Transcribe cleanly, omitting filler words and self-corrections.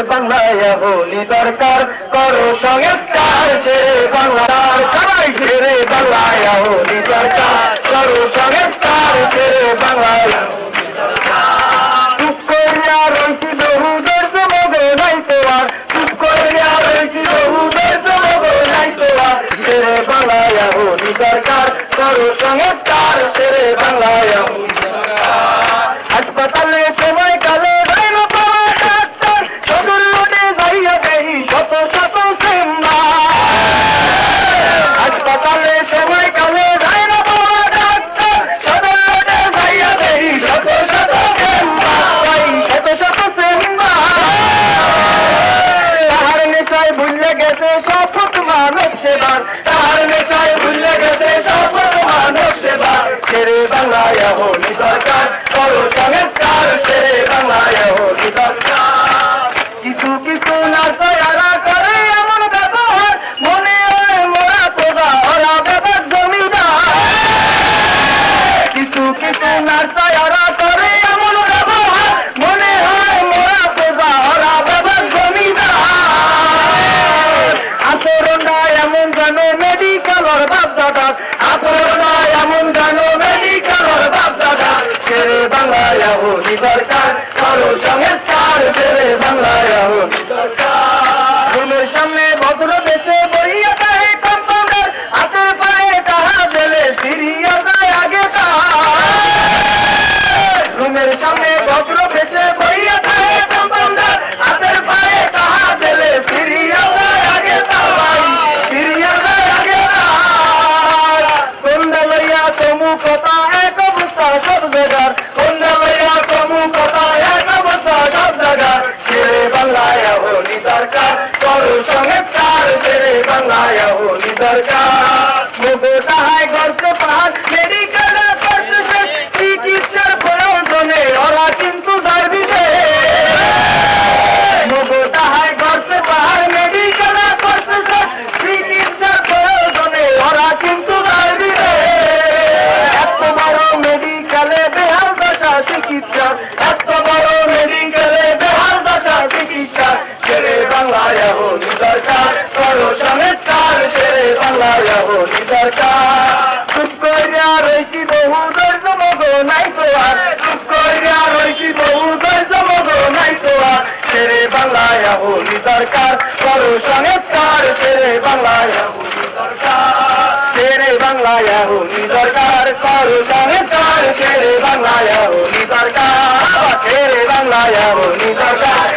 বাংলায় হলি দরকার করো সংস্কার শেরে বাংলার সবাই শেরে বাংলায় হলি দরকার করো সংস্কার শেরে বাংলায় চুপ করিয়া রইছি বহুদের জমগ নাই তোমার চুপ করিয়া রইছি বহুদের জমগ নাই তোমার শেরে বাংলায় হলি দরকার করো সংস্কার শেরে বাংলায় হলি দরকার হাসপাতালে সময় কালে যাইনো পাওয়া ডাক্তার সদর রোডে যাইয়া দেহি শত শত চেম্বার হাসপাতালে সময় কালে যাইনো পাওয়া ডাক্তার সদর রোডে যাইয়া দেহি শত শত চেম্বার শত শত চেম্বার তাহার নেশায় ভুলে গেছে শপথ মানব সেবার তাহার নেশায় ভুলে গেছে শপথ মানব সেবার শেরে বাংলায় হলি দরকার করো সংস্কার শেরে বাংলায় হলি দরকার কিছু কিছু নাসায়ারা করে এমন ব্যবহার মনে হয় মোরা প্রজা ওরা বেবাক জমিদার কিছু কিছু নাসায়ারা করে এমন ব্যবহার মনে হয় মোরা প্রজা ওরা বেবাক জমিদার আচরণটা এমন জানো মেডিকেলর বাপ দাদা আচরণটা এমন জানো মেডিকেলর বাপ দাদা শেরে বাংলায় হলি দরকার করো সংস্কার শেরে বাংলায় হলি দরকার রুমের সামনে ভদ্র দেশে বইয়া যায় কম্পাউন্ডার হাতে পায়ে টাকা দিলে সিরিয়া যায় আগে রুমের সামনে ভদ্র দেশে বইয়া যায় কম্পাউন্ডার হাতের পায়ে টাকা দিলে সিরিয়া যায় আগে সিরিয়া যায় আগে কোনটা লইয়া তমু কথা এক অবস্থা সব জায়গার কোনটা লইয়া তমু কথা এক অবস্থা সব জায়গার শেরে বাংলায় হলি দরকার করো সংস্কার শেরে বাংলায় হলি দরকার মুগোটা হাই করছে পাহাড় মেডিকেল করছে চিকিৎসার প্রয়োজনে ওরা কিন্তু দাঁড়িয়ে মুগোটা হাই করছে পাহাড় মেডিকেল করছে চিকিৎসার প্রয়োজনে ওরা কিন্তু দাঁড়িয়ে এত বড় মেডিকেলে বেহাল দশা চিকিৎসা এত বড় মেডিকেলে বেহাল দশা চিকিৎসা শেরে বাংলায় হলি দরকার করো সংস্কার শেরে বাংলায় হলি দরকার চুপ করিয়া রইছি বহুদের জমগ নাই তোমার চুপ করিয়া রইছি বহুদের জমগ নাই তোমার শেরে বাংলায় হলি দরকার করো সংস্কার শেরে বাংলায় হলি দরকার শেরে বাংলায় হলি দরকার করো সংস্কার শেরে বাংলায় হলি দরকার শেরে বাংলায় হলি দরকার